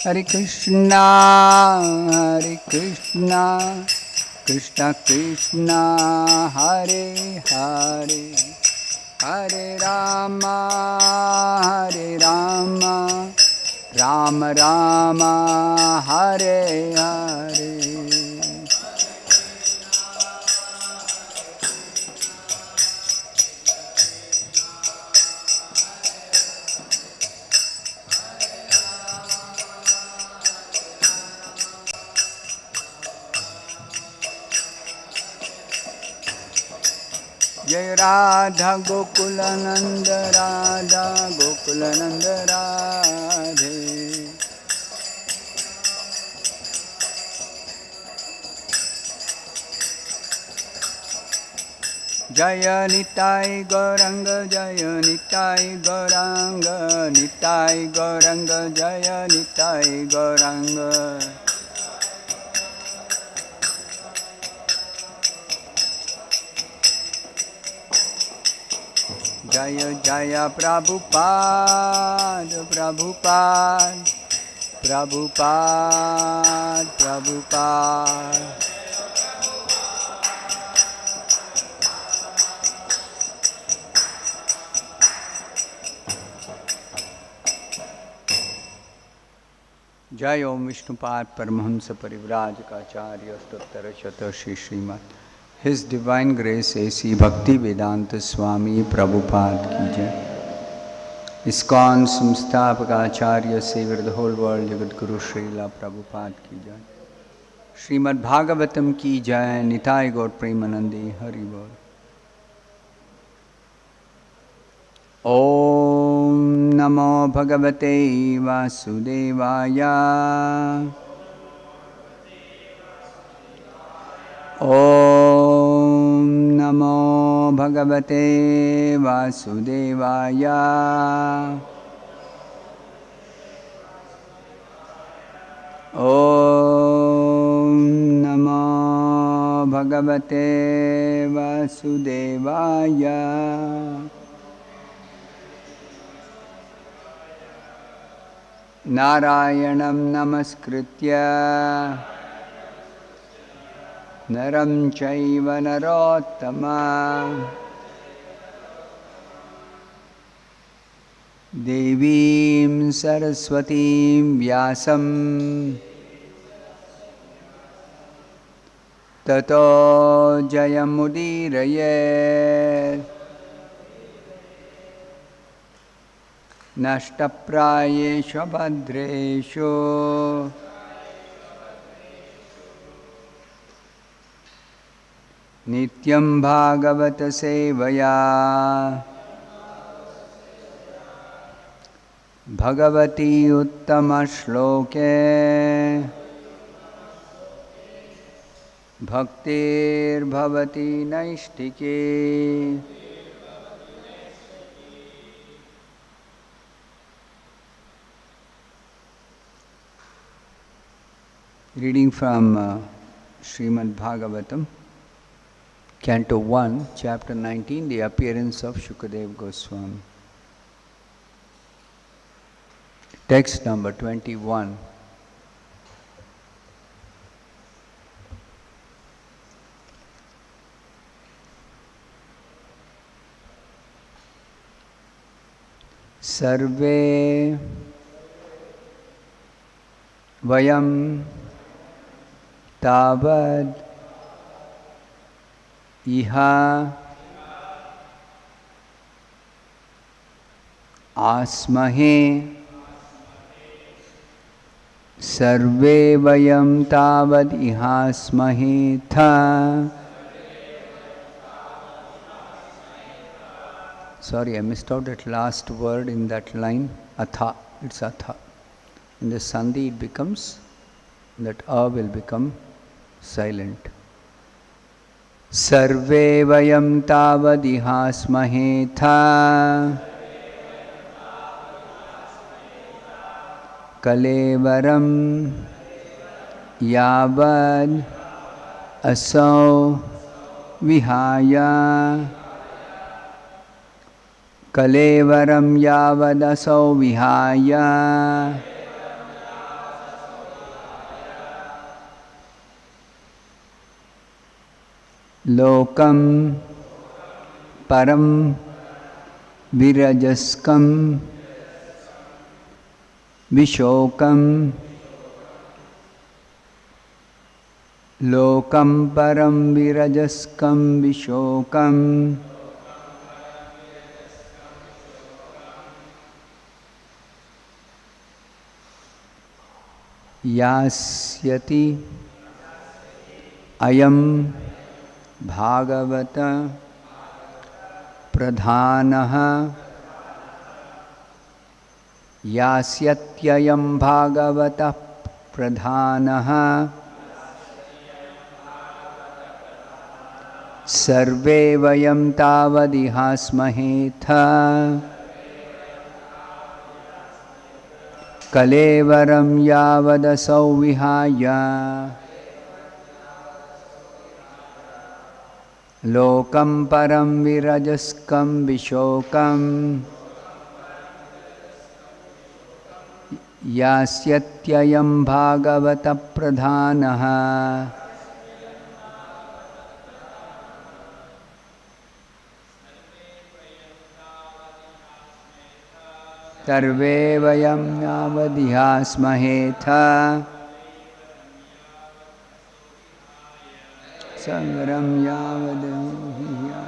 Hare Krishna, Krishna Krishna, Hare Hare, Hare Rama, Rama Rama, Hare Hare. Jai Radha Gokulananda Radha Gokulananda Radhe. Jaya Nitai Gauranga Jaya Nitai Gauranga Nitai Gauranga Jaya Nitai Gauranga. Jaya Jaya Prabhupada Prabhupada Prabhupada Prabhupada. Jai Om Vishnupad Paramahamsa Parivrajakacarya Stotra Shri Srimad His Divine Grace A.C. Bhakti Vedanta Swami Prabhupada ki jai. ISKCON Samstapakacharya Savior of the whole world Jagat Guru Srila Prabhupada ki jai. Srimad Bhagavatam ki jai. Nitai Gaur Premanandi Hari Bol. Om Namo Bhagavate Vasudevaya. Om Namo Bhagavate Vasudevaya. Om Namo Bhagavate Vasudevaya. Narayanam Namaskritya Naram Chaiva Narottama Devim Saraswatim Vyasam Tato Jayamudirayet Nashtaprayeshu Bhadreshu Nityam Bhagavata Sevaya Bhagavati Uttama Shloke Bhaktir Bhavati Naishtike. Reading from Srimad Bhagavatam, Canto 1, Chapter 19, The Appearance of Shukadeva Goswami. Text number 21. Sarve Vayam Tavad Iha Asmahe Sarve Vayam Tavad Iha Asmahe Tha. Sorry, I missed out that last word in that line. Atha. It's Atha. In the Sandhi it becomes, that A will become silent. Sarve Vayam Tavadihasmahe Tha Kalevaram Yavad Asau Vihaya Kalevaram Yavad Asau Vihaya lokam param virajaskam vishokam lokam param virajaskam vishokam yasyati ayam bhagavata pradhanaha yasytyayam bhagavata pradhanaha sarve vayam tavadihasmahetha kalevaram yavadasau vihaya lokam param virajaskam vishokam yasytyayam bhagavata pradhanaha sarve vayam yavadihasmahetha sangaram yavadihaya.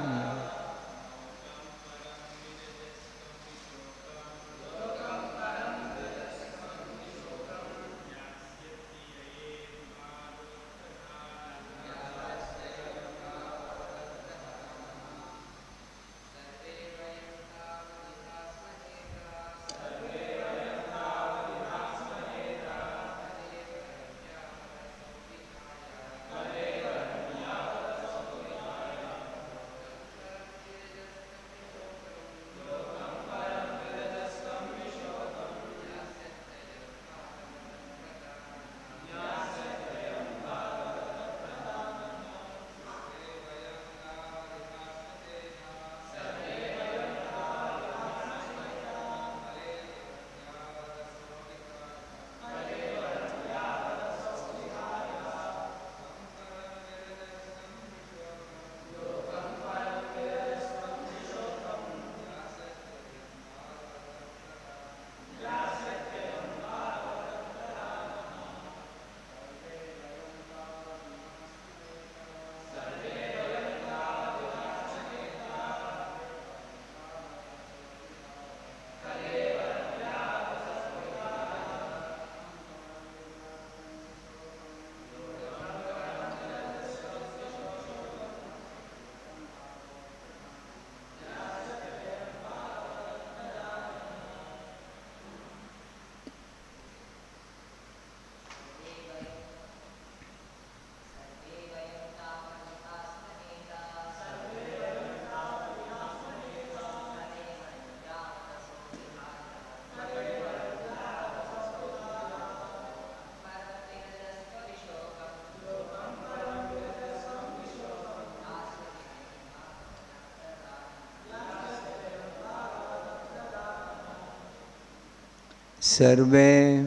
Sarve,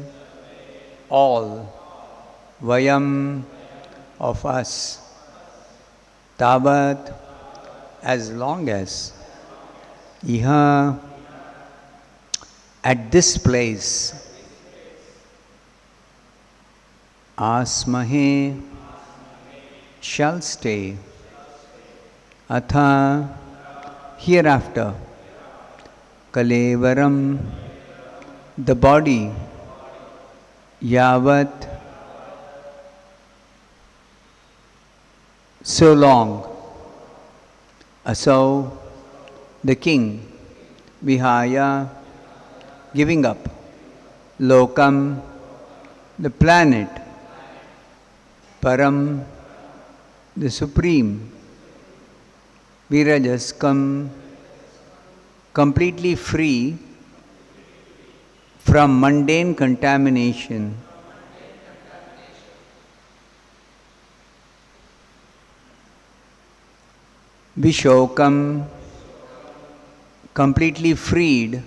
all, vayam, of us, tavat, as long as, iha, at this place, asmahe, shall stay, atha, hereafter, kalevaram, the body, yavat, so long, asau, the king, vihaya, giving up, lokam, the planet, param, the supreme, virajaskam, completely free from mundane contamination, vishokam, completely freed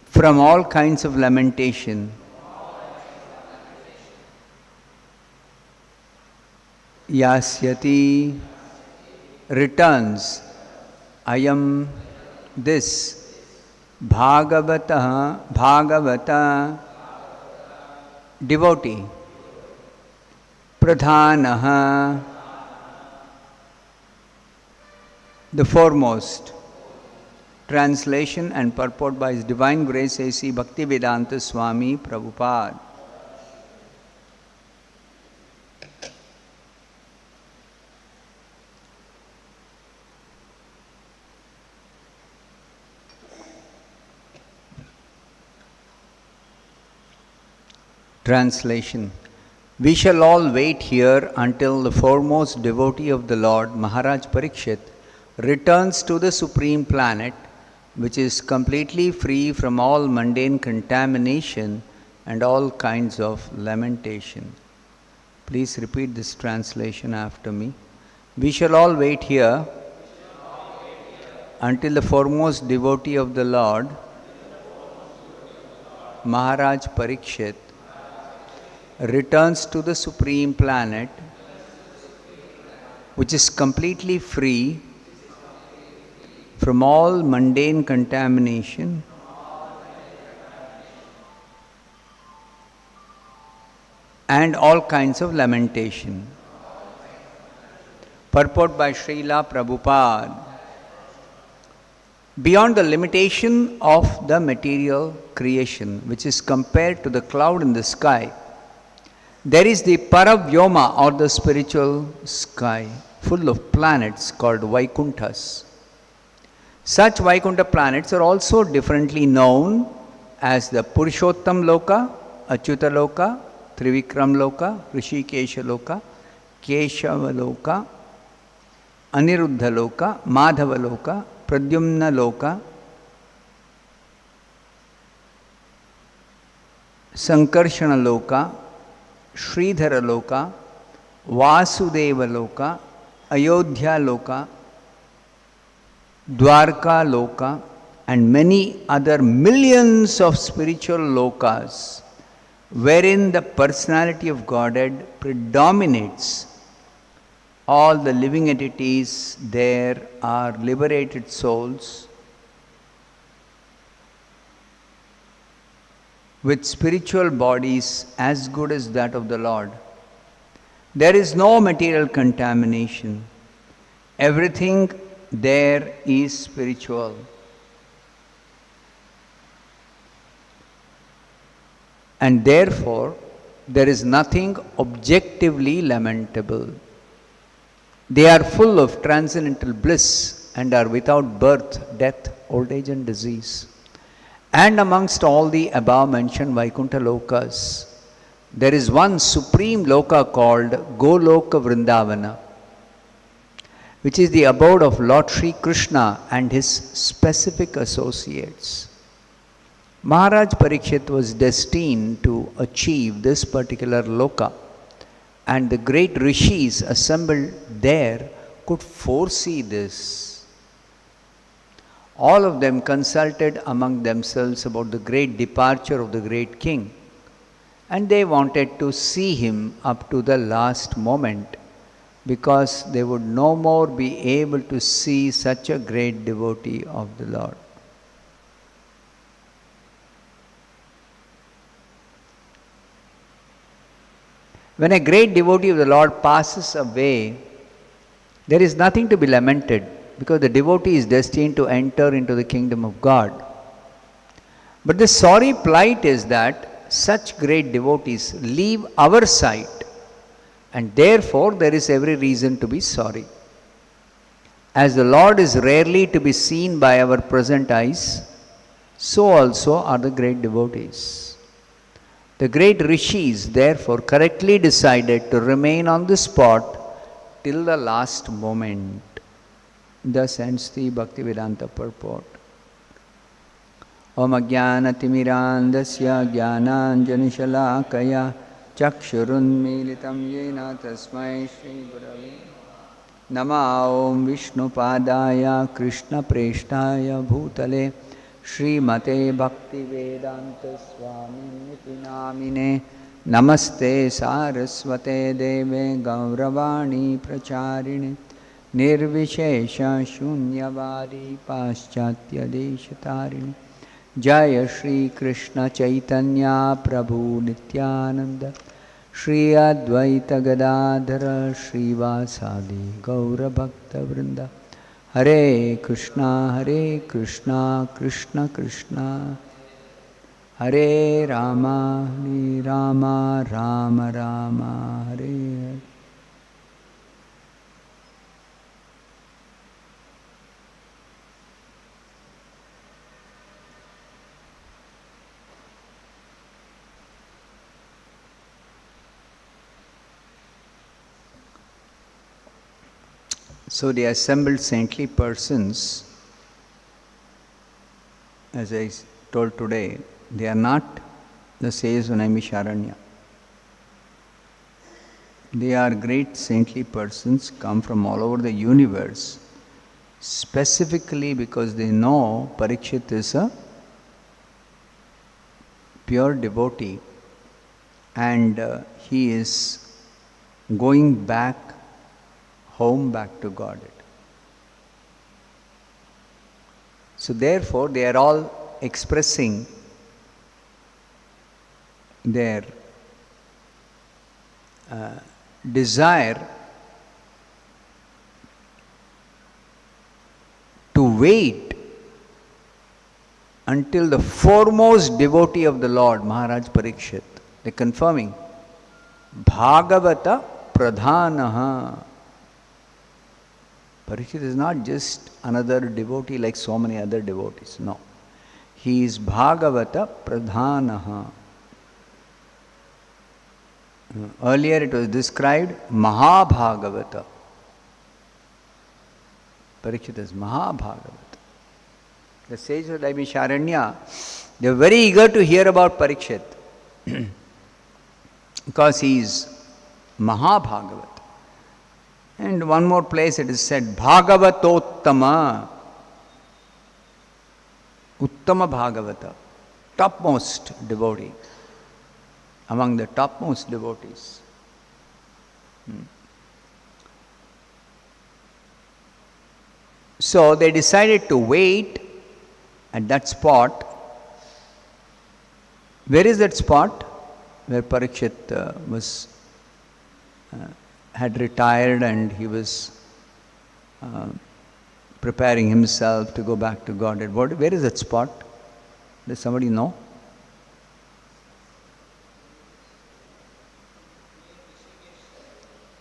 from all kinds of lamentation, yasyati returns. Ayam this Bhagavata devotee. Pradhanaha the foremost. Translation and purport by His Divine Grace A.C. Bhaktivedanta Swami Prabhupada. Translation. We shall all wait here until the foremost devotee of the Lord, Maharaj Parikshit, returns to the supreme planet, which is completely free from all mundane contamination and all kinds of lamentation. Please repeat this translation after me. We shall all wait here until the foremost devotee of the Lord, Maharaj Parikshit, returns to the supreme planet, which is completely free from all mundane contamination and all kinds of lamentation. Purport by Srila Prabhupada. Beyond the limitation of the material creation, which is compared to the cloud in the sky, there is the Paravyoma, or the spiritual sky, full of planets called Vaikunthas. Such Vaikuntha planets are also differently known as the Purushottam Loka, Achyuta Loka, Trivikram Loka, Rishikesha Loka, Keshava Loka, Aniruddha Loka, Madhava Loka, Pradyumna Loka, Sankarshana Loka, Sridhara Loka, Vasudeva Loka, Ayodhya Loka, Dwarka Loka, and many other millions of spiritual lokas, wherein the personality of Godhead predominates. All the living entities there are liberated souls with spiritual bodies as good as that of the Lord. There is no material contamination. Everything there is spiritual. And therefore, there is nothing objectively lamentable. They are full of transcendental bliss and are without birth, death, old age and disease. And amongst all the above mentioned Vaikuntha Lokas, there is one supreme Loka called Goloka Vrindavana, which is the abode of Lord Sri Krishna and his specific associates. Maharaj Parikshit was destined to achieve this particular Loka, and the great rishis assembled there could foresee this. All of them consulted among themselves about the great departure of the great king, and they wanted to see him up to the last moment, because they would no more be able to see such a great devotee of the Lord. When a great devotee of the Lord passes away, there is nothing to be lamented, because the devotee is destined to enter into the kingdom of God. But the sorry plight is that such great devotees leave our sight, and therefore there is every reason to be sorry. As the Lord is rarely to be seen by our present eyes, so also are the great devotees. The great rishis therefore correctly decided to remain on the spot till the last moment. Thus ends the Bhaktivedanta purport. Om Ajnanatirmirandasya Jnananjanishalakaya Chakshurunmilitam Yena Tasmai Shri Gurave Nama Om Vishnupadaya Krishna Preshtaya Bhutale Srimate Bhaktivedanta Swami Niti Namine Namaste Saraswate Deve Gauravani Pracharine Nirvishesha Shunyavadi Paschatya Deshatarine Jaya Shri Krishna Chaitanya Prabhu Nityananda Shri Advaita Gadadhara Shri Vasadi Gaura Bhakta Vrinda Hare Krishna Krishna Krishna Hare Rama Rama Rama Hare Hare. So the assembled saintly persons, as I told today, they are not the sages of Naimisharanya. They are great saintly persons come from all over the universe, specifically because they know Parikshit is a pure devotee and he is going back home, back to Godhead. So therefore they are all expressing their desire to wait until the foremost devotee of the Lord, Maharaj Parikshit, they are confirming, Bhagavata Pradhanaha. Parikshit is not just another devotee like so many other devotees, no. He is Bhagavata Pradhanaha. Earlier it was described Mahabhagavata. Parikshit is Mahabhagavata. The sages of Naimisharanya, they are very eager to hear about Parikshit because he is Mahabhagavata. And one more place it is said Bhagavatottama, Uttama Bhagavata, topmost devotee, among the topmost devotees. So they decided to wait at that spot. Where is that spot? Where Parikshit had retired and he was preparing himself to go back to Godhead. Where is that spot? Does somebody know?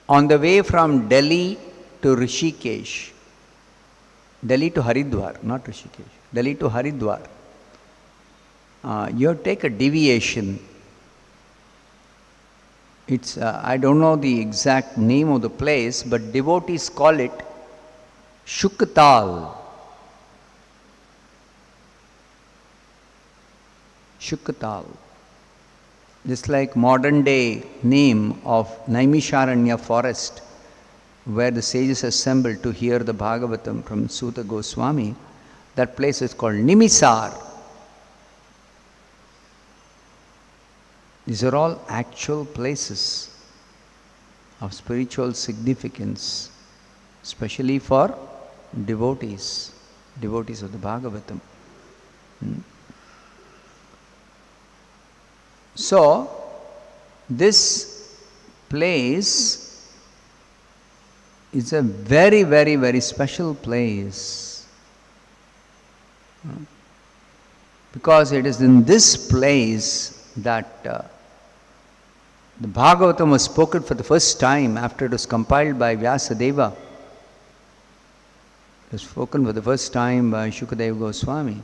On the way from Delhi to Rishikesh, Delhi to Haridwar, not Rishikesh, Delhi to Haridwar, you have to take a deviation. It's, I don't know the exact name of the place, but devotees call it Shuktal. Shuktal. Just like modern day name of Naimisharanya forest, where the sages assembled to hear the Bhagavatam from Suta Goswami, that place is called Nimisar. These are all actual places of spiritual significance, especially for devotees of the Bhagavatam. So, this place is a very, very, very special place because it is in this place that the Bhagavatam was spoken for the first time after it was compiled by Vyasadeva. It was spoken for the first time by Shukadeva Goswami.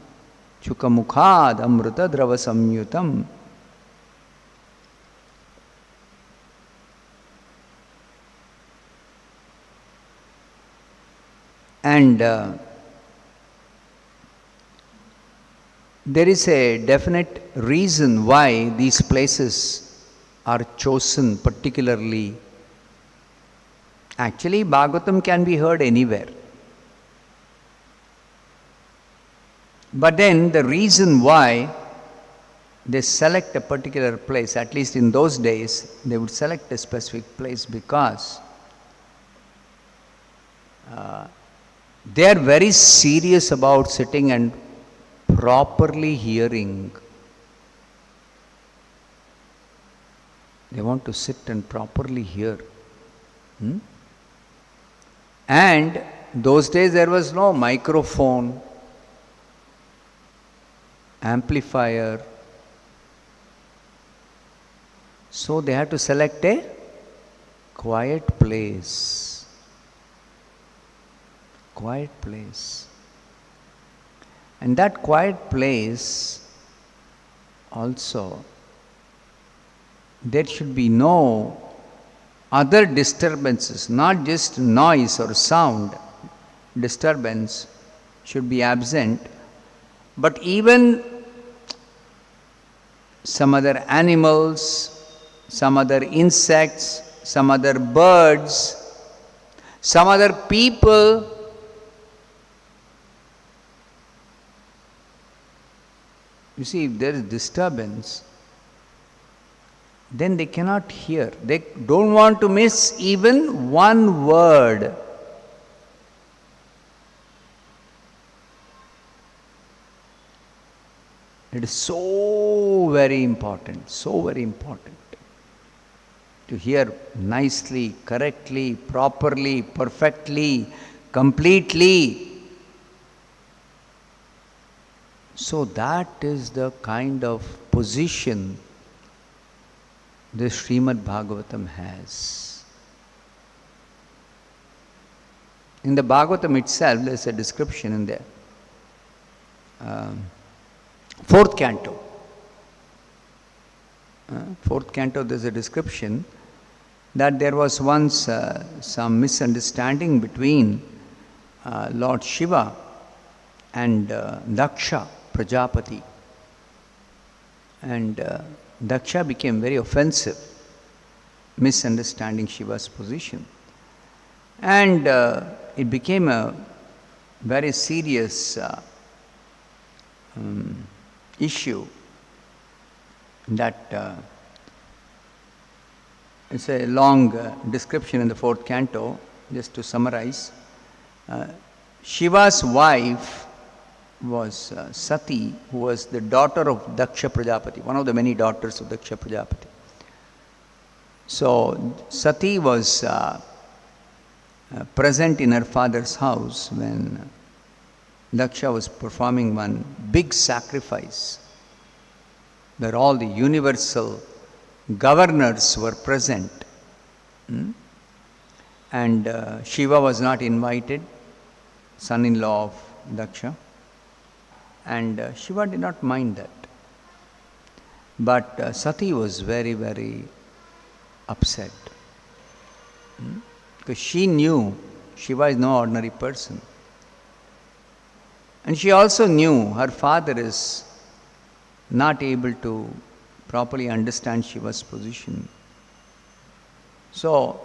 Chukamukhad amrita drava samyutam. And there is a definite reason why these places are chosen particularly. Actually, Bhagavatam can be heard anywhere. But then the reason why they select a particular place. At least in those days, they would select a specific place because they are very serious about sitting and properly hearing. They want to sit and properly hear. And those days there was no microphone, amplifier. So they had to select a quiet place. Quiet place. And that quiet place also, there should be no other disturbances, not just noise or sound disturbance should be absent, but even some other animals, some other insects, some other birds, some other people. You see, if there is disturbance, then they cannot hear. They don't want to miss even one word. It is so very important to hear nicely, correctly, properly, perfectly, completely. So that is the kind of position this Srimad Bhagavatam has. In the Bhagavatam itself, there is a description in the fourth canto. Fourth canto, there is a description that there was once some misunderstanding between Lord Shiva and Daksha Prajapati. And Daksha became very offensive, misunderstanding Shiva's position. And it became a very serious issue that it's a long description in the fourth canto. Just to summarize, Shiva's wife was Sati, who was the daughter of Daksha Prajapati, one of the many daughters of Daksha Prajapati. So Sati was present in her father's house when Daksha was performing one big sacrifice where all the universal governors were present. And Shiva was not invited, son-in-law of Daksha. And Shiva did not mind that. But Sati was very, very upset. Because she knew Shiva is no ordinary person. And she also knew her father is not able to properly understand Shiva's position. So,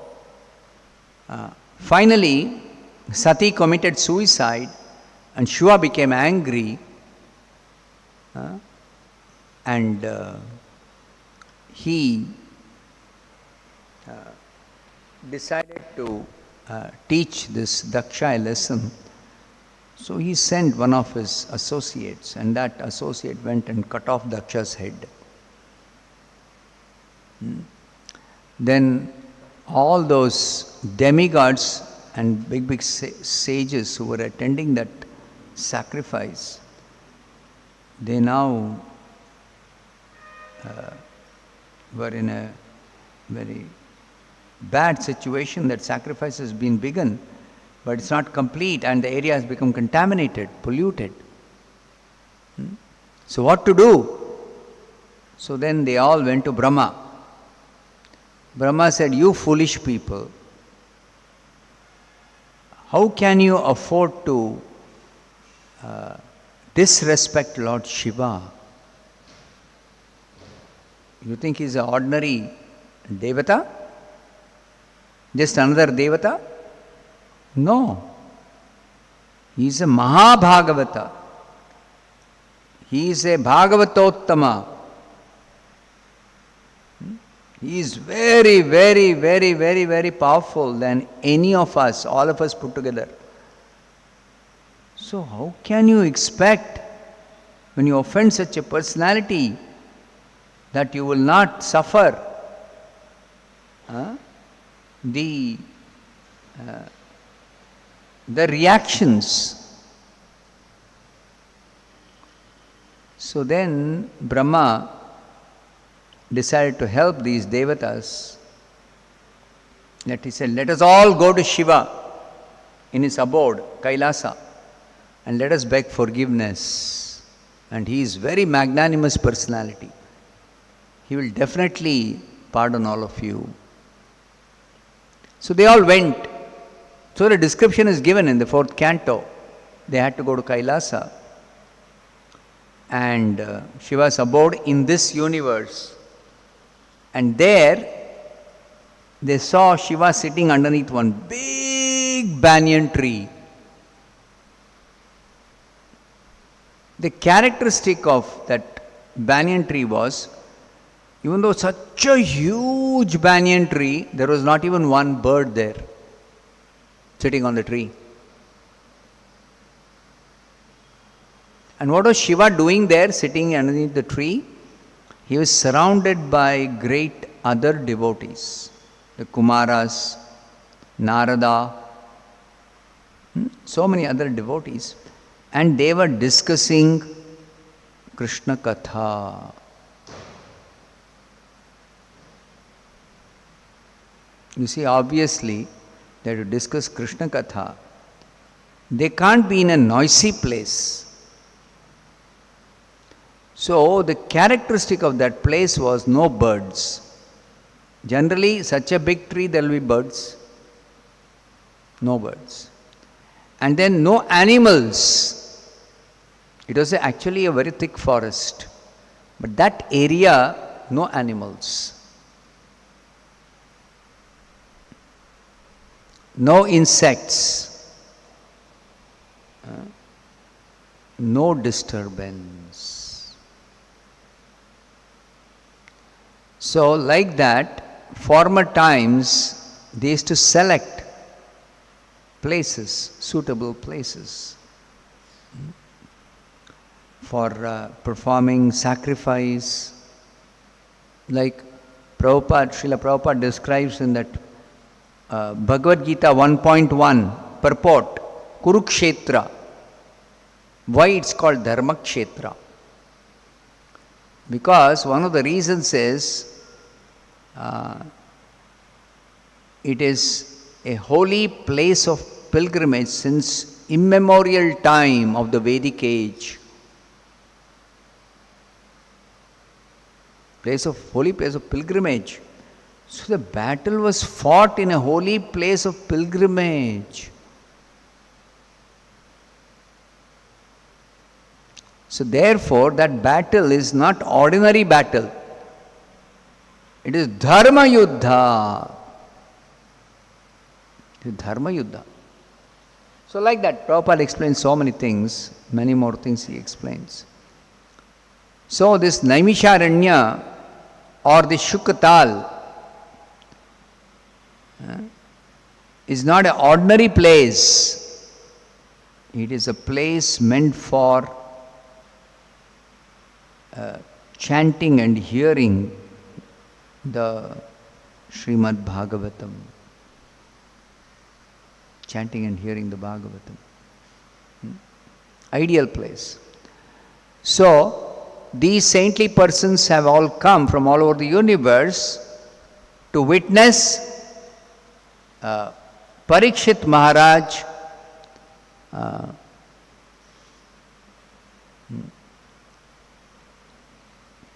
finally, Sati committed suicide and Shiva became angry. And he decided to teach this Daksha a lesson. So he sent one of his associates, and that associate went and cut off Daksha's head. Then all those demigods and big sages who were attending that sacrifice, they now were in a very bad situation. That sacrifice has been begun, but it's not complete, and the area has become contaminated, polluted. So what to do? So then they all went to Brahma. Brahma said, "You foolish people, how can you afford to disrespect Lord Shiva? You think he's an ordinary Devata? Just another Devata? No. He is a Mahabhagavata. He is a Bhagavatottama. He is very, very, very, very, very powerful than any of us, all of us put together. So how can you expect, when you offend such a personality, that you will not suffer the reactions? So then Brahma decided to help these devatas. That he said, let us all go to Shiva in his abode, Kailasa, and let us beg forgiveness. And he is very magnanimous personality. He will definitely pardon all of you. So they all went. So the description is given in the 4th canto. They had to go to Kailasa. And Shiva's abode in this universe. And there they saw Shiva sitting underneath one big banyan tree. The characteristic of that banyan tree was, even though such a huge banyan tree, there was not even one bird there sitting on the tree. And what was Shiva doing there, sitting underneath the tree? He was surrounded by great other devotees, the Kumaras, Narada, so many other devotees. And they were discussing Krishna Katha. You see, obviously, that to discuss Krishna Katha, they can't be in a noisy place. So, the characteristic of that place was no birds. Generally, such a big tree, there will be birds. No birds. And then no animals. It was actually a very thick forest. But that area, no animals. No insects. No disturbance. So, like that, former times, they used to select places, suitable places for performing sacrifice. Like Srila Prabhupada describes in that Bhagavad Gita 1.1 purport, Kurukshetra. Why it's called Dharmakshetra? Because one of the reasons is, it is a holy place of pilgrimage since immemorial time of the Vedic age. Holy place of pilgrimage. So the battle was fought in a holy place of pilgrimage. So therefore, that battle is not ordinary battle. It is Dharma Yuddha. It is Dharma Yuddha. So like that, Prabhupada explains so many things, many more things he explains. So this Naimisharanya or the Shukatal is not an ordinary place. It is a place meant for chanting and hearing the Srimad Bhagavatam. Chanting and hearing the Bhagavatam. Ideal place. So, these saintly persons have all come from all over the universe to witness Parikshit Maharaj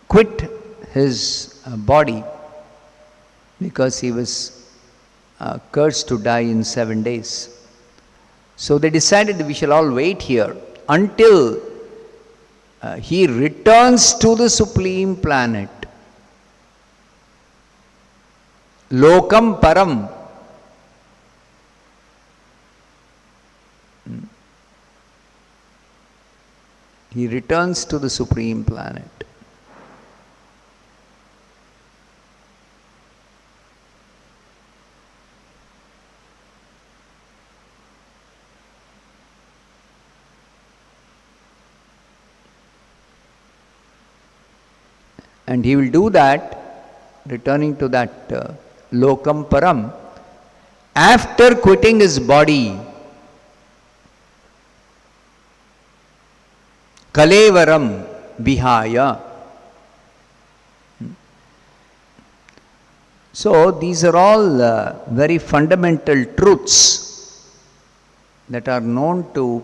quit his body because he was cursed to die in 7 days. So they decided we shall all wait here until he returns to the supreme planet. Lokam Param. He returns to the supreme planet. And he will do that, returning to that lokam param, after quitting his body. Kalevaram vihaya. So these are all very fundamental truths that are known to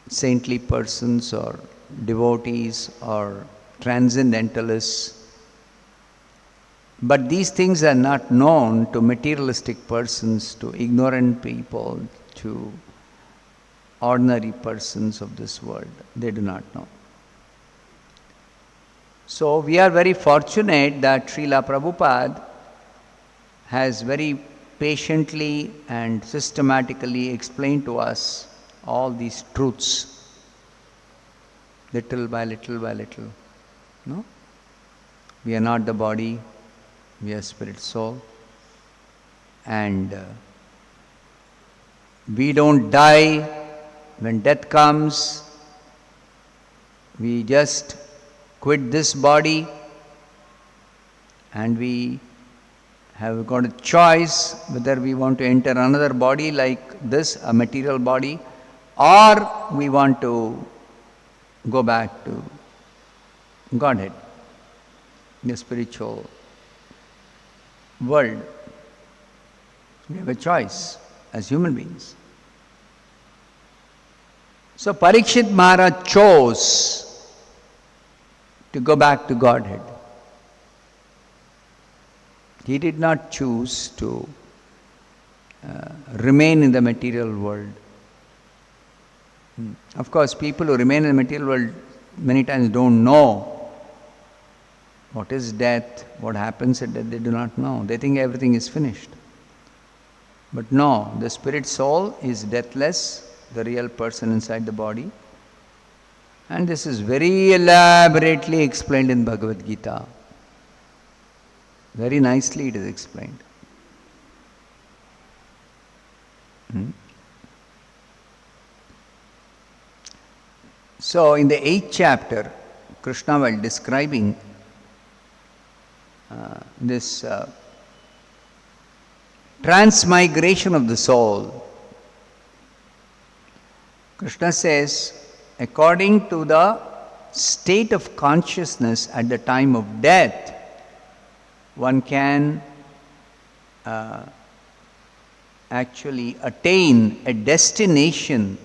saintly persons or devotees or transcendentalists. But these things are not known to materialistic persons, to ignorant people, to ordinary persons of this world. They do not know. So we are very fortunate that Srila Prabhupada has very patiently and systematically explained to us all these truths, little by little by little. No? We are not the body, we are spirit soul, and we don't die. When death comes, we just quit this body, and we have got a choice whether we want to enter another body like this, a material body, or we want to go back to Godhead, the spiritual world. We have a choice as human beings. So Parikshit Maharaj chose to go back to Godhead. He did not choose to remain in the material world. Of course, people who remain in the material world many times don't know what is death, what happens at death. They do not know. They think everything is finished. But no, the spirit soul is deathless, the real person inside the body. And this is very elaborately explained in Bhagavad Gita. Very nicely it is explained. So in the 8th chapter, Krishna, while describing this transmigration of the soul, Krishna says, according to the state of consciousness at the time of death, one can actually attain a destination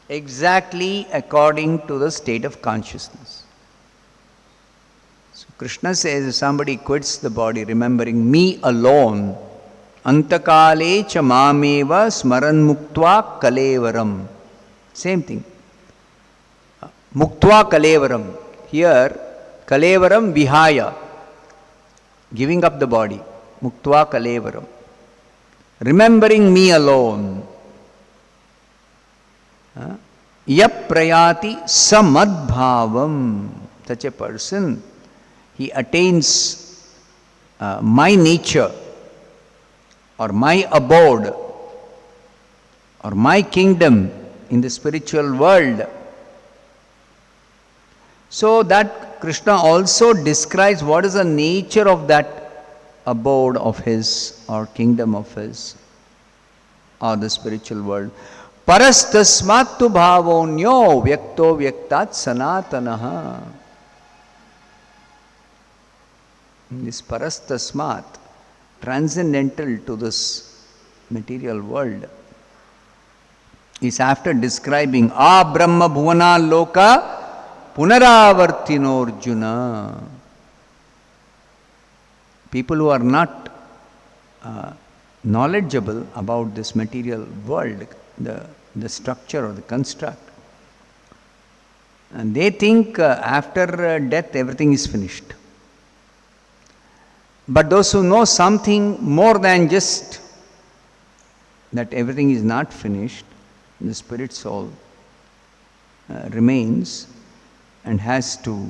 exactly according to the state of consciousness. So Krishna says, if somebody quits the body remembering me alone, antakale cha mameva smaran muktva kalevaram. Same thing. Muktva kalevaram. Here, kalevaram vihaya. Giving up the body. Muktva kalevaram. Remembering me alone. Yap prayati samadbhavam. Such a person, he attains my nature, or my abode, or my kingdom in the spiritual world. So that Krishna also describes what is the nature of that abode of his, or kingdom of his, or the spiritual world. Parastasmattu bhavonyo vyakto vyaktat sanatanaha. This parastasmat, transcendental to this material world, is after describing Brahma Bhuvana Loka Punaravartino Arjuna. People who are not knowledgeable about this material world, the structure or the construct, and they think after death everything is finished. But those who know something more than just that everything is not finished, the spirit soul remains and has to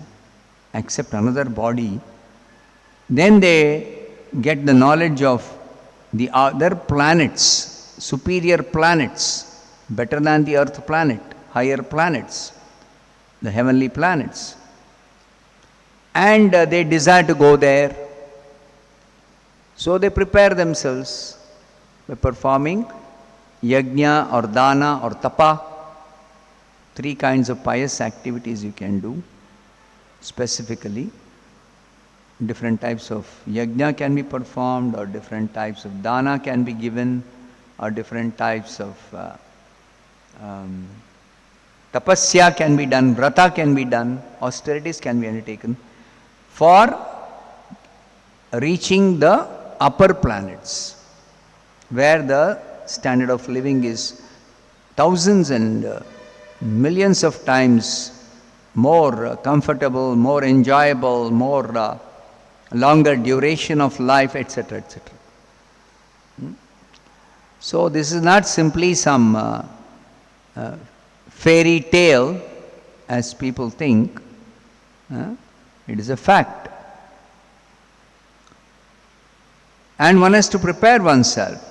accept another body, then they get the knowledge of the other planets, superior planets, better than the earth planet, higher planets, the heavenly planets. and they desire to go there. So they prepare themselves by performing yajna or dana or tapa. 3 kinds of pious activities you can do specifically. Different types of yajna can be performed, or different types of dana can be given, or different types of tapasya can be done, vrata can be done, austerities can be undertaken for reaching the upper planets, where the standard of living is thousands and millions of times more comfortable, more enjoyable, more longer duration of life, etc., etc. So this is not simply some fairy tale as people think. It is a fact. And one has to prepare oneself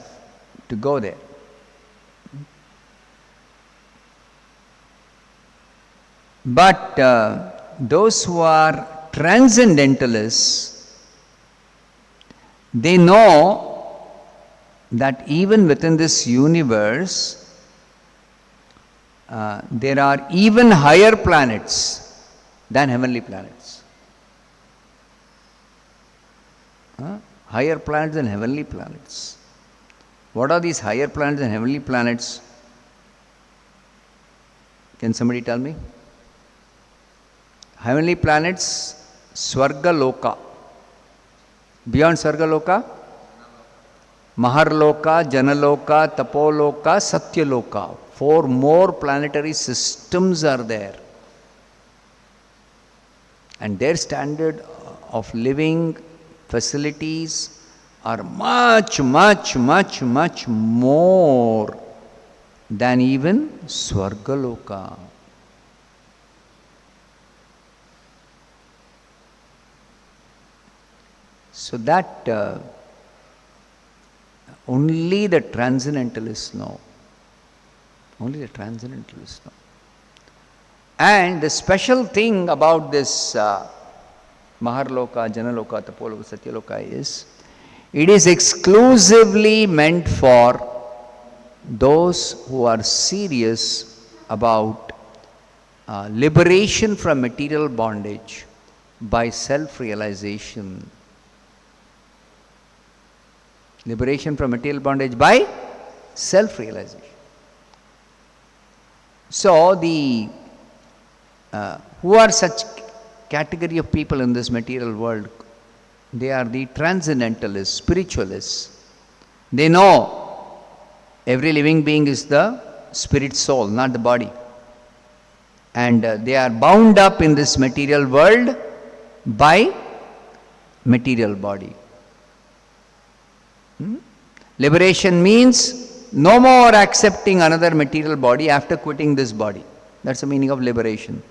to go there. But those who are transcendentalists, they know that even within this universe, there are even higher planets than heavenly planets. Higher planets than heavenly planets. What are these higher planets and heavenly planets? Can somebody tell me? Heavenly planets, Swarga Loka. Beyond Swarga Loka? Maharloka, Janaloka, Tapoloka, Satyaloka. 4 more planetary systems are there. And their standard of living facilities are much, much, much, much more than even Swargaloka. So that only the transcendentalists know. Only the transcendentalists know. And the special thing about this Maharloka, Janaloka, Tapoloka, Satyaloka is, it is exclusively meant for those who are serious about liberation from material bondage by self-realization. Liberation from material bondage by self-realization. So the who are such category of people in this material world? They are the transcendentalists, spiritualists. They know every living being is the spirit soul, not the body. And they are bound up in this material world by material body. Liberation means no more accepting another material body after quitting this body. That's the meaning of liberation.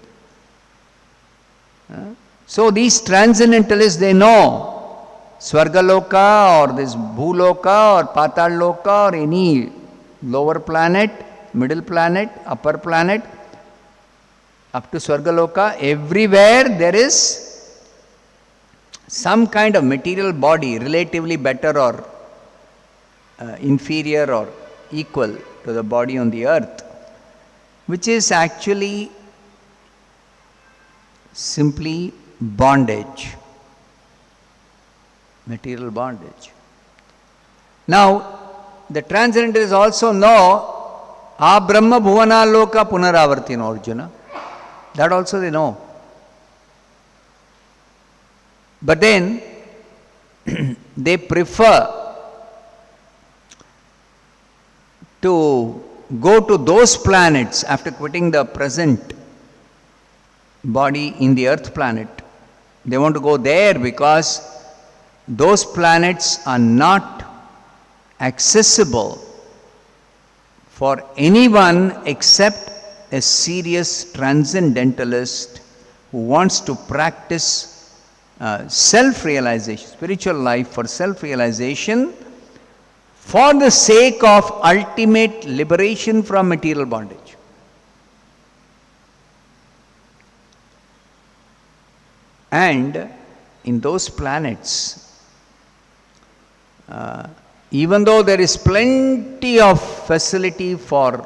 So these transcendentalists, they know Swargaloka or this Bhuloka or Pataloka or any lower planet, middle planet, upper planet, up to Swargaloka, everywhere there is some kind of material body, relatively better or inferior or equal to the body on the earth, which is actually simply bondage, material bondage. Now, the transcendentalists also know Brahma Bhuvana Loka Punaravartino Arjuna. That also they know. But then they prefer to go to those planets after quitting the present body in the earth planet. They want to go there because those planets are not accessible for anyone except a serious transcendentalist who wants to practice self-realization, spiritual life for self-realization, for the sake of ultimate liberation from material bondage. And in those planets, even though there is plenty of facility for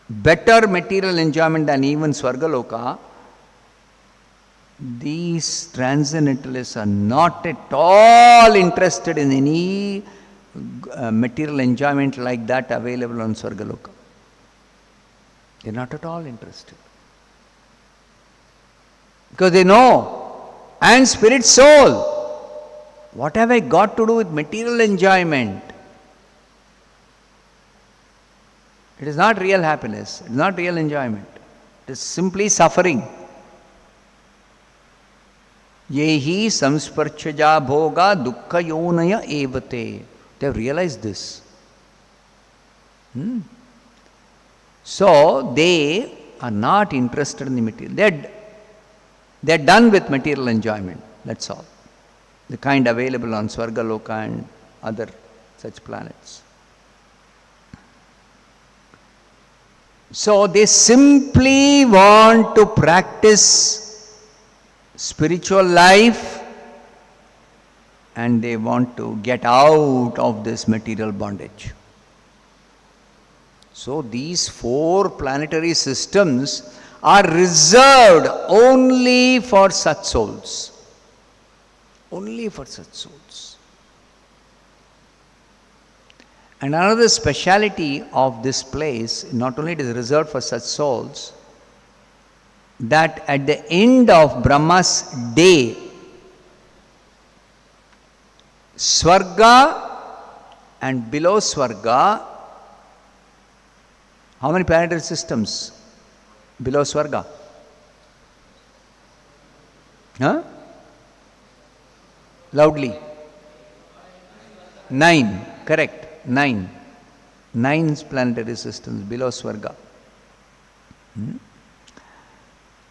better material enjoyment than even Swargaloka, these transcendentalists are not at all interested in any material enjoyment like that available on Swargaloka. They are not at all interested. Because they know, and spirit soul, what have I got to do with material enjoyment? It is not real happiness, it is not real enjoyment. It is simply suffering. Yehi samsparchaja bhoga dukkha yonaya evate. They have realized this. So they are not interested in the material. They are done with material enjoyment. That's all. The kind available on Swargaloka and other such planets. So they simply want to practice spiritual life and they want to get out of this material bondage. So these 4 planetary systems are reserved only for such souls. Only for such souls. And another speciality of this place, not only it is reserved for such souls, that at the end of Brahma's day, Swarga and below Swarga, how many planetary systems below Swarga? Huh? Loudly. 9, correct, 9. 9 planetary systems below Swarga.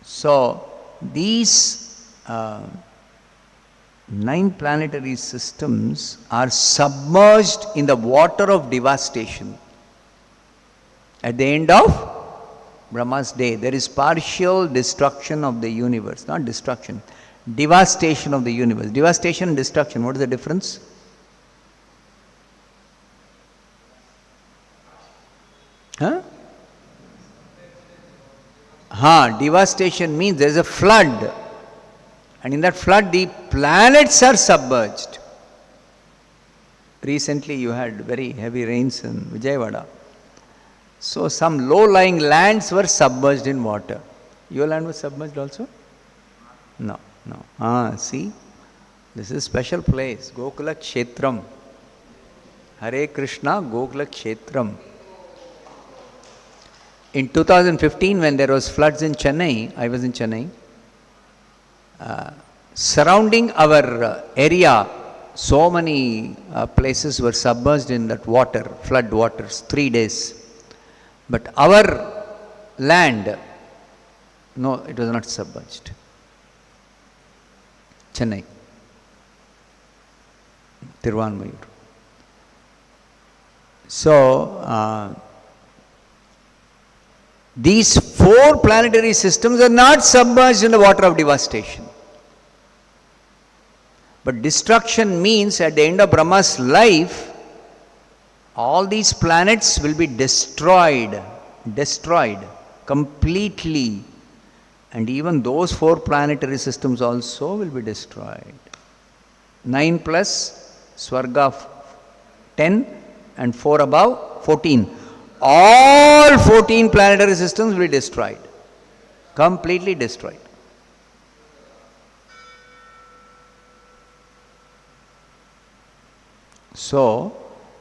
So, these 9 planetary systems are submerged in the water of devastation. At the end of Brahma's day, there is partial destruction of the universe, not destruction, devastation of the universe. Devastation and destruction, what is the difference? Huh? Devastation means there is a flood, and in that flood the planets are submerged. Recently you had very heavy rains in Vijayawada. So some low-lying lands were submerged in water. Your land was submerged also? No. See, this is a special place, Gokula Kshetram. Hare Krishna, Gokula Kshetram. In 2015, when there was floods in Chennai, I was in Chennai, surrounding our area, so many places were submerged in that water, flood waters, 3 days. But our land, no, it was not submerged. Chennai, Tiruvanmayur. So, these 4 planetary systems are not submerged in the water of devastation. But destruction means at the end of Brahma's life, all these planets will be destroyed completely. And even those 4 planetary systems also will be destroyed. 9 plus Swarga 10 and 4 above 14. All 14 planetary systems will be destroyed. Completely destroyed. So,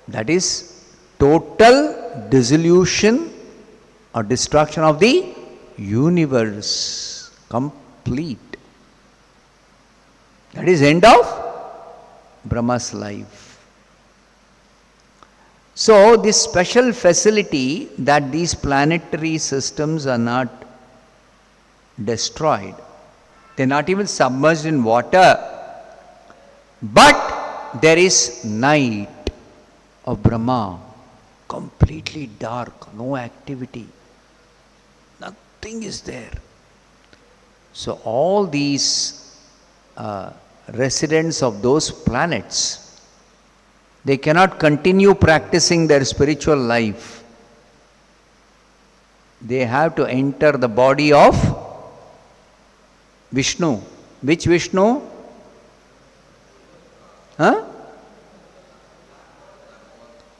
that is total dissolution or destruction of the universe. Complete. That is end of Brahma's life. So, this special facility that these planetary systems are not destroyed, they are not even submerged in water, but there is night of Brahma, completely dark, no activity, nothing is there. So, all these residents of those planets. They cannot continue practicing their spiritual life. They have to enter the body of Vishnu. Which Vishnu?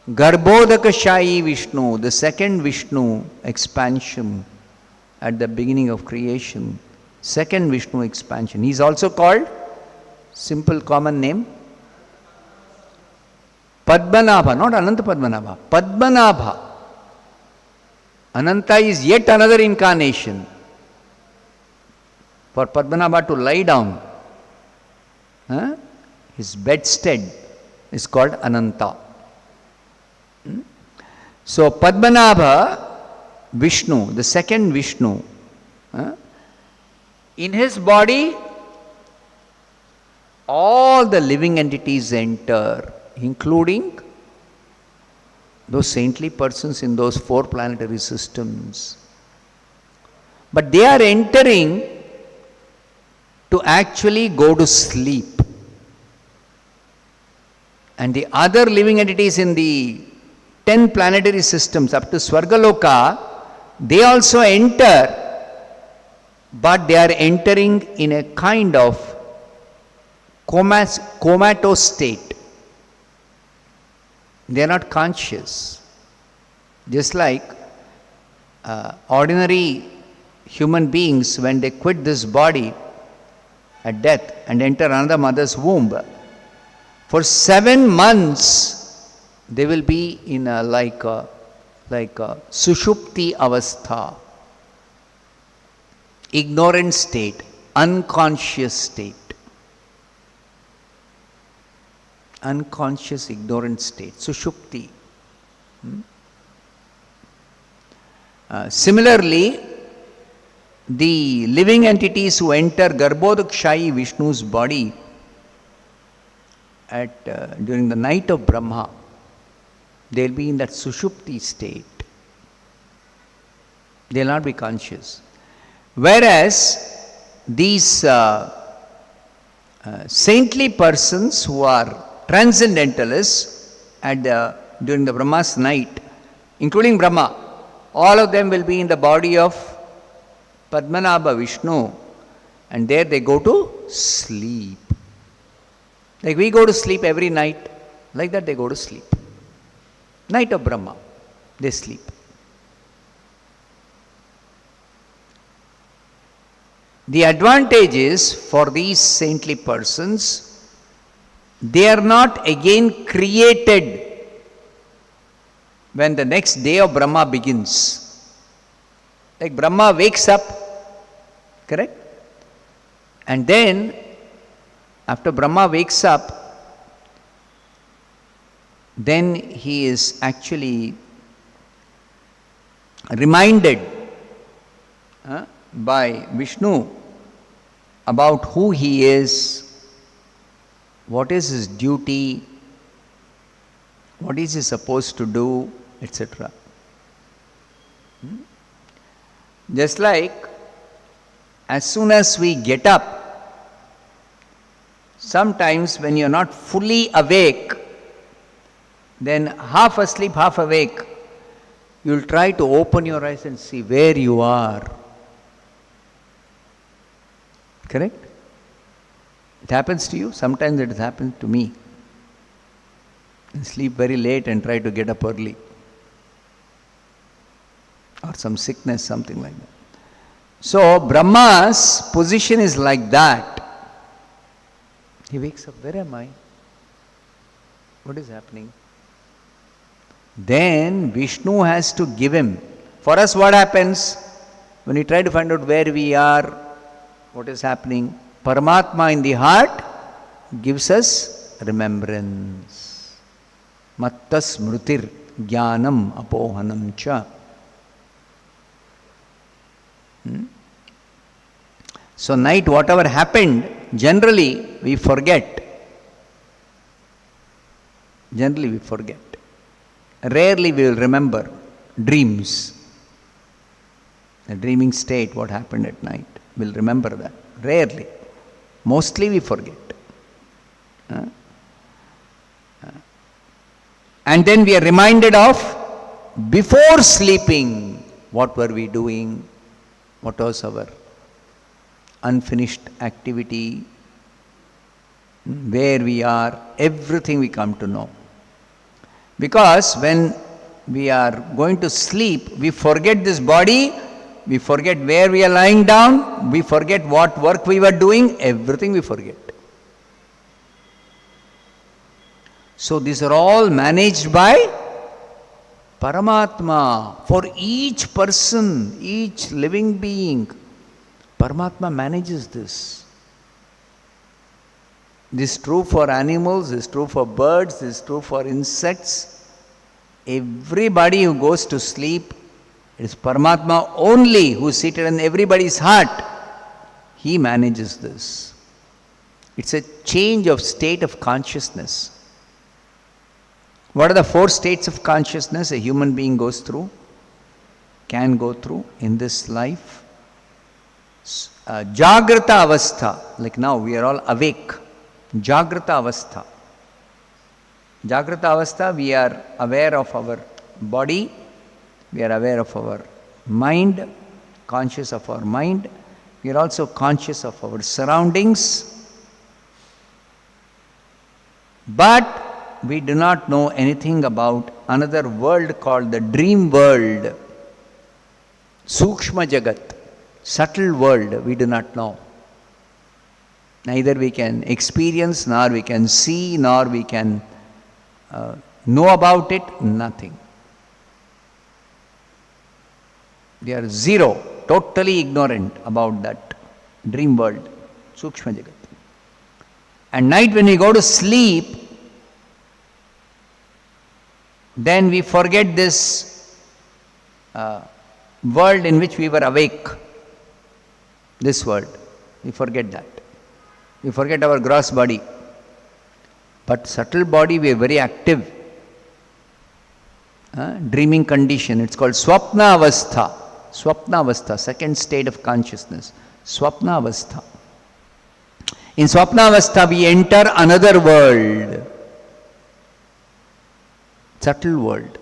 Garbhodakashayi Vishnu, the second Vishnu expansion at the beginning of creation. Second Vishnu expansion. He is also called, simple common name, Padmanabha, not Ananta Padmanabha, Padmanabha. Ananta is yet another incarnation for Padmanabha to lie down. His bedstead is called Ananta. So Padmanabha, Vishnu, the second Vishnu, in his body, all the living entities enter, including those saintly persons in those 4 planetary systems. But they are entering to actually go to sleep. And the other living entities in the 10 planetary systems up to Swargaloka, they also enter, but they are entering in a kind of comatose state. They are not conscious. Just like ordinary human beings, when they quit this body at death and enter another mother's womb, for 7 months they will be in a like a sushupti avastha, ignorant state, unconscious state. Unconscious, ignorant state, sushupti. Similarly, the living entities who enter Garbhodakashayi Vishnu's body during the night of Brahma, they will be in that sushupti state. They will not be conscious. Whereas these saintly persons who are transcendentalists during the Brahma's night, including Brahma, all of them will be in the body of Padmanabha Vishnu, and there they go to sleep. Like we go to sleep every night, like that they go to sleep. Night of Brahma, they sleep. The advantage is for these saintly persons, they are not again created when the next day of Brahma begins. Like Brahma wakes up, correct? And then, after Brahma wakes up, then he is actually reminded by Vishnu about who he is, what is his duty, what is he supposed to do, etc. Just like as soon as we get up, sometimes when you are not fully awake, then half asleep, half awake, you will try to open your eyes and see where you are. Correct? It happens to you. Sometimes it has happened to me. I sleep very late and try to get up early. Or some sickness, something like that. So Brahma's position is like that. He wakes up, where am I? What is happening? Then Vishnu has to give him. For us, what happens when we try to find out where we are, what is happening? Paramatma in the heart gives us remembrance. Matta smrutir jnanam apohanam cha. So night, whatever happened, generally we forget. Generally we forget. Rarely we will remember dreams. The dreaming state, what happened at night. We'll remember that. Rarely. Mostly we forget. And then we are reminded of, before sleeping, what were we doing? What was our unfinished activity? Where we are? Everything we come to know. Because when we are going to sleep, we forget this body, we forget where we are lying down, we forget what work we were doing, everything we forget. So these are all managed by Paramatma. For each person, each living being, Paramatma manages this. This is true for animals, this is true for birds, this is true for insects. Everybody who goes to sleep, it is Paramatma only who is seated in everybody's heart. He manages this. It's a change of state of consciousness. What are the 4 states of consciousness a human being goes through, can go through in this life? Jagrata avastha, like now we are all awake. Jagrata avastha. Jagrata avastha, we are aware of our body, we are aware of our mind, conscious of our mind, we are also conscious of our surroundings. But we do not know anything about another world called the dream world. Sukshma Jagat, subtle world, we do not know. Neither we can experience, nor we can see, nor we can know about it, nothing. We are zero, totally ignorant about that dream world, Sukshma Jagat. And night when we go to sleep, then we forget this world in which we were awake. This world, we forget that. We forget our gross body. But subtle body, we are very active. Dreaming condition, it's called Swapna Avastha. Swapna Avastha, second state of consciousness. Swapna Avastha. In Swapna Avastha, we enter another world. Subtle world.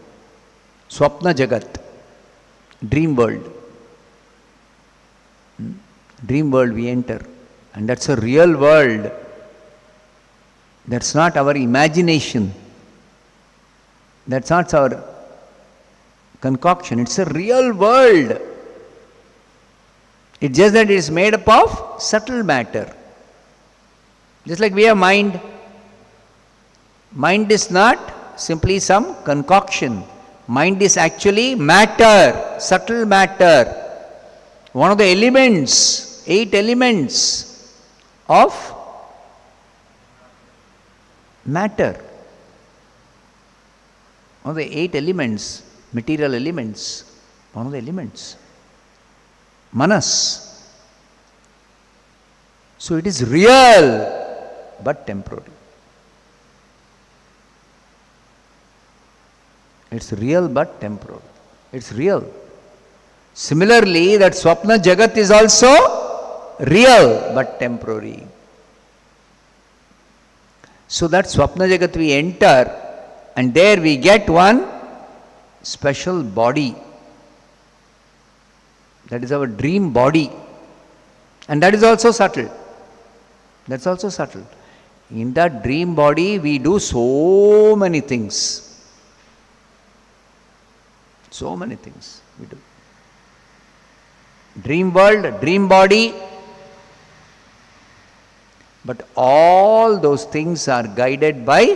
Swapna Jagat. Dream world. Dream world we enter. And that's a real world. That's not our imagination. That's not our concoction. It's a real world. It's just that it is made up of subtle matter. Just like we have mind. Mind is not simply some concoction. Mind is actually matter, subtle matter. One of the elements, 8 elements of matter. One of the 8 elements, material elements, one of the elements. Manas. So it is real but temporary. It's real but temporal. It's real. Similarly, that Swapna Jagat is also real but temporary. So that Swapna Jagat we enter, and there we get one special body. That is our dream body. And that is also subtle. That's also subtle. In that dream body, we do so many things. So many things we do. Dream world, dream body. But all those things are guided by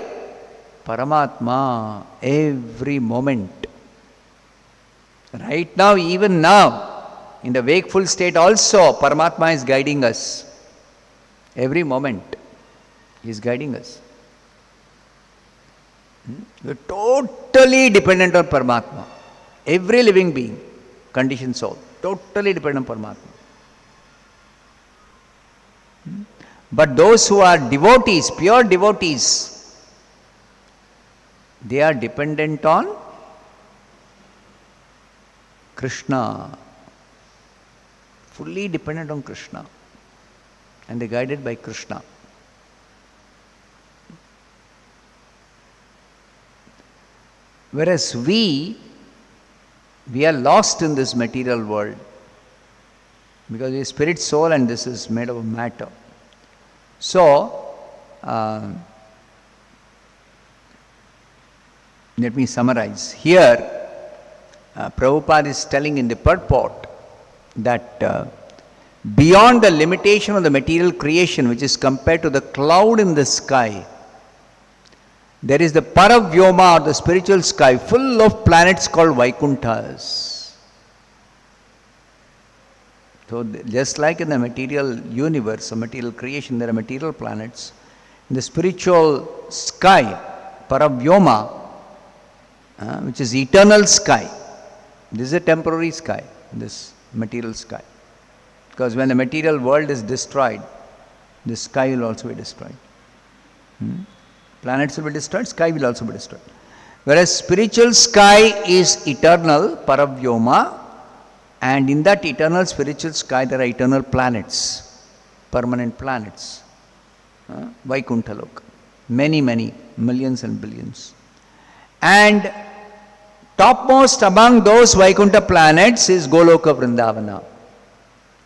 Paramatma every moment. Right now, even now, in the wakeful state also, Paramatma is guiding us. Every moment, He is guiding us. We are totally dependent on Paramatma. Every living being, conditioned soul, totally dependent on Paramatma. But those who are devotees, pure devotees, they are dependent on Krishna. Fully dependent on Krishna. and they're guided by Krishna. Whereas we are lost in this material world because we are spirit, soul, and this is made of matter. So, let me summarize. Here, Prabhupada is telling in the purport that beyond the limitation of the material creation, which is compared to the cloud in the sky, there is the Paravyoma, or the spiritual sky, full of planets called Vaikunthas. So, just like in the material universe, or material creation, there are material planets. In the spiritual sky, Paravyoma, which is eternal sky. This is a temporary sky, this material sky. Because when the material world is destroyed, the sky will also be destroyed. Planets will be destroyed, sky will also be destroyed. Whereas spiritual sky is eternal, Paravyoma, and in that eternal spiritual sky there are eternal planets, permanent planets, Vaikuntha Loka, many, many, millions and billions. And topmost among those Vaikuntha planets is Goloka Vrindavana.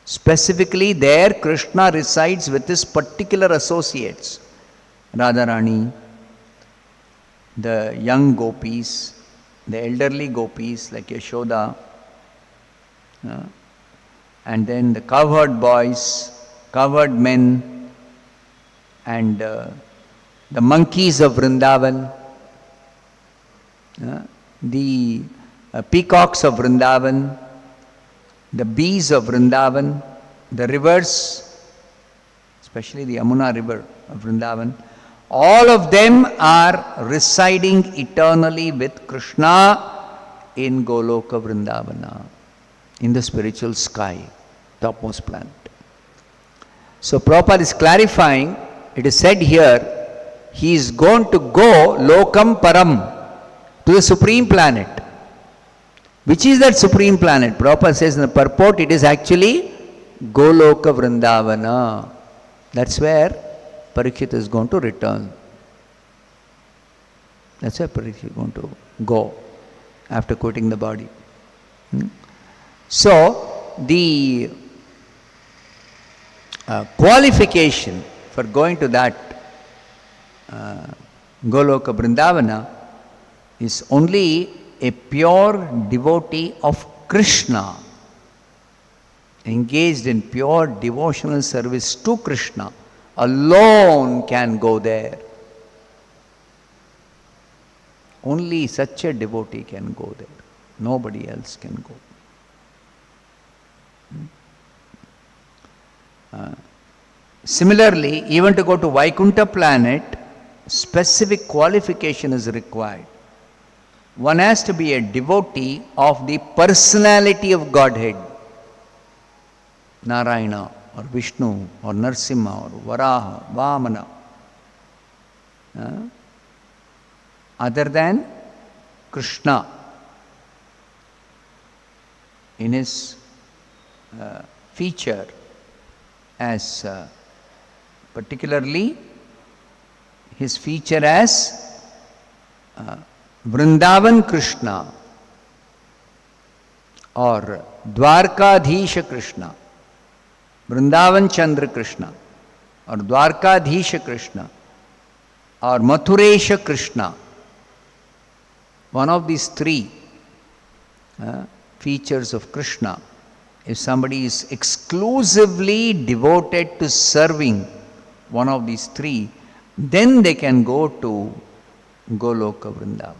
Specifically there Krishna resides with his particular associates, Radharani, the young gopis, the elderly gopis like Yashoda, and then the cowherd boys, cowherd men, and the monkeys of Vrindavan, the peacocks of Vrindavan, the bees of Vrindavan, the rivers, especially the Yamuna river of Vrindavan, all of them are residing eternally with Krishna in Goloka Vrindavana, in the spiritual sky, topmost planet. So Prabhupada is clarifying, it is said here, he is going to go Lokam Param, to the supreme planet. Which is that supreme planet? Prabhupada says in the purport, it is actually Goloka Vrindavana. That's where Parikshit is going to return. That's where Parikshit is going to go after quitting the body. So, the qualification for going to that Goloka Vrindavana is only a pure devotee of Krishna, engaged in pure devotional service to Krishna, alone can go there. Only such a devotee can go there. Nobody else can go. Similarly, even to go to Vaikuntha planet, specific qualification is required. One has to be a devotee of the personality of Godhead, Narayana or Vishnu or Narsimha or Varaha, Vamana, other than Krishna in his feature as particularly his feature as Vrindavan Krishna or Dwarkadhisha Krishna, Vrindavan Chandra Krishna or Dwarkadhisha Krishna or Mathuresha Krishna. One of these three features of Krishna, if somebody is exclusively devoted to serving one of these three, then they can go to Goloka Vrindavan.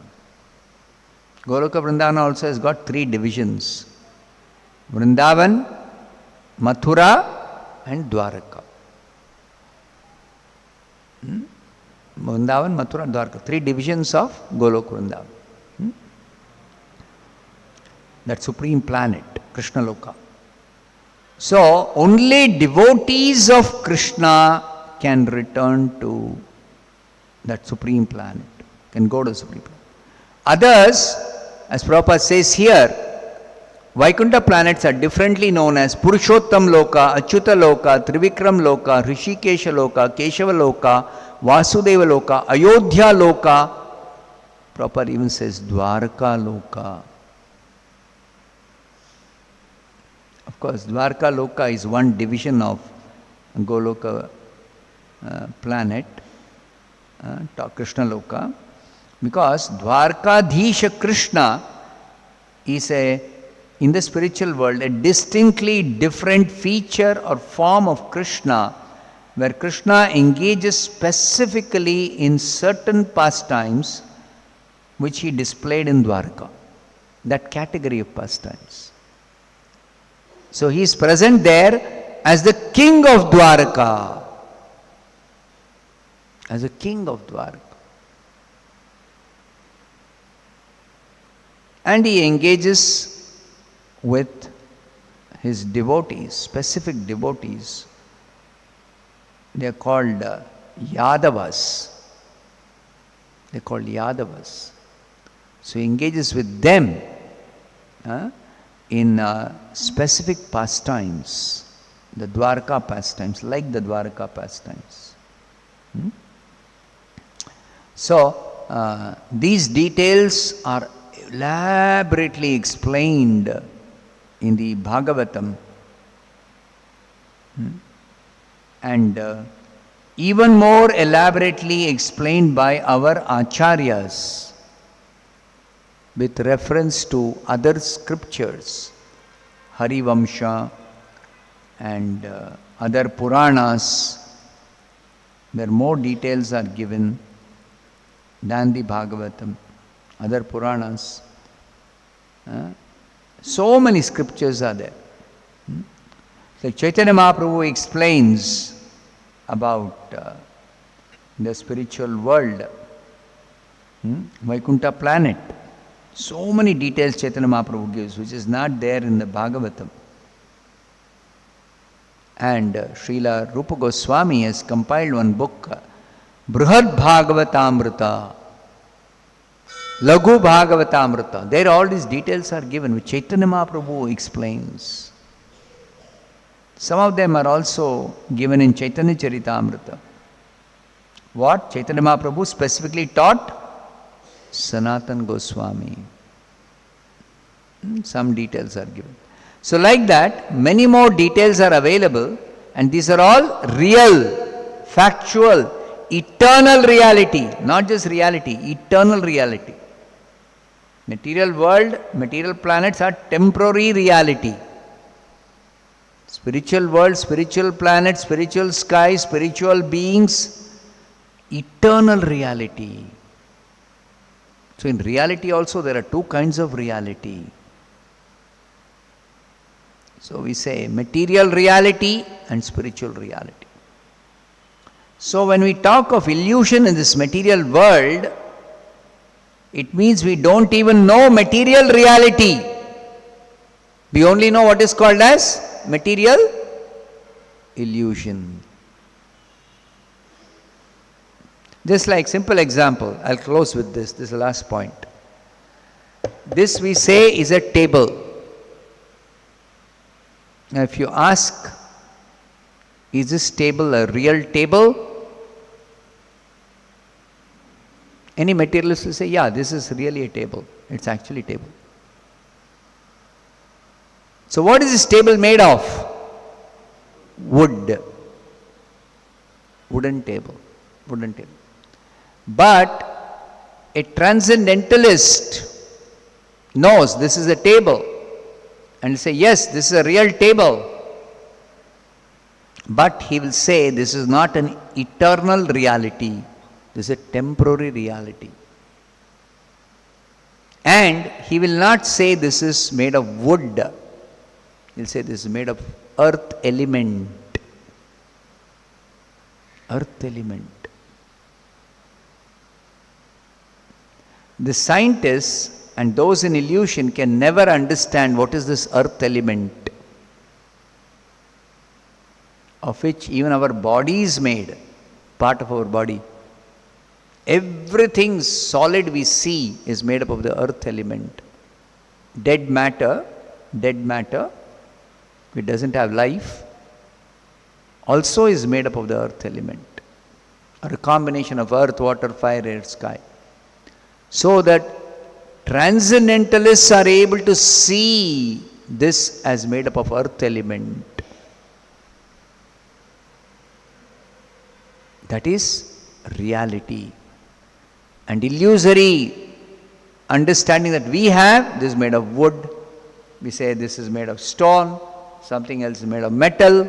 Goloka Vrindavana also has got three divisions: Vrindavan, Mathura and Dwaraka. Vrindavan, Mathura, Dwaraka. Three divisions of Goloka Vrindavan. That supreme planet, Krishna Loka. So, only devotees of Krishna can return to that supreme planet, can go to the supreme planet. Others, as Prabhupada says here, Vaikuntha planets are differently known as Purushottam Loka, Achyuta Loka, Trivikram Loka, Rishikesha Loka, Keshava Loka, Vasudeva Loka, Ayodhya Loka. Proper even says Dwarka Loka. Of course, Dwarka Loka is one division of Goloka planet, Krishna Loka, because Dwarkadhisha Krishna is in the spiritual world, a distinctly different feature or form of Krishna, where Krishna engages specifically in certain pastimes which he displayed in Dwarka, that category of pastimes. So he is present there as the king of Dwarka, as a king of Dwarka. And he engages with his devotees, specific devotees. They are called Yadavas. They are called Yadavas. So he engages with them in specific pastimes, the Dwarka pastimes, like the Dwarka pastimes. So these details are elaborately explained in the Bhagavatam, and even more elaborately explained by our acharyas with reference to other scriptures, Harivamsha and other Puranas, where more details are given than the Bhagavatam, other Puranas. So many scriptures are there. Like Chaitanya Mahaprabhu explains about the spiritual world, Vaikuntha planet. So many details Chaitanya Mahaprabhu gives, which is not there in the Bhagavatam. And Srila Rupa Goswami has compiled one book, Brihad Bhagavatamrita, Laghu Bhagavatamrita. There all these details are given, which Chaitanya Mahaprabhu explains. Some of them are also given in Chaitanya Charitamrita. What Chaitanya Mahaprabhu specifically taught? Sanatana Goswami. Some details are given. So like that, many more details are available, and these are all real, factual, eternal reality, not just reality, eternal reality. Material world, material planets are temporary reality. Spiritual world, spiritual planet, spiritual sky, spiritual beings, eternal reality. So in reality also there are two kinds of reality. So we say material reality and spiritual reality. So when we talk of illusion in this material world, it means we don't even know material reality. We only know what is called as material illusion. Just like simple example, I'll close with this. This is the last point. This we say is a table. Now if you ask, is this table a real table? Any materialist will say, yeah, this is really a table. It's actually a table. So what is this table made of? Wood. Wooden table. Wooden table. But a transcendentalist knows this is a table and say, yes, this is a real table. But he will say this is not an eternal reality. This is a temporary reality. And he will not say this is made of wood. He will say this is made of earth element. Earth element. The scientists and those in illusion can never understand what is this earth element, of which even our body is made, part of our body. Everything solid we see is made up of the earth element. Dead matter dead matter, it doesn't have life, also is made up of the earth element, or a combination of earth, water, fire, air, sky. So that transcendentalists are able to see this as made up of earth element. That is reality. And illusory understanding that we have, this is made of wood, we say this is made of stone, something else is made of metal.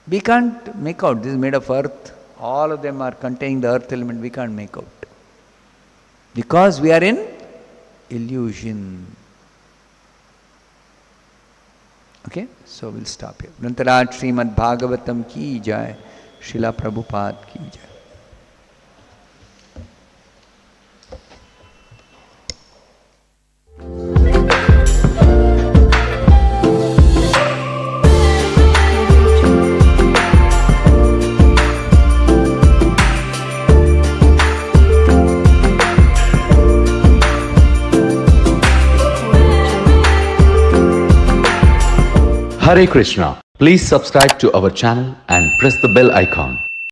We can't make out, this is made of earth, all of them are containing the earth element, we can't make out. Because we are in illusion. Okay, so we'll stop here. Nantaraj Srimad Bhagavatam ki jai, Srila Prabhupada ki jai. Hare Krishna. Please subscribe to our channel and press the bell icon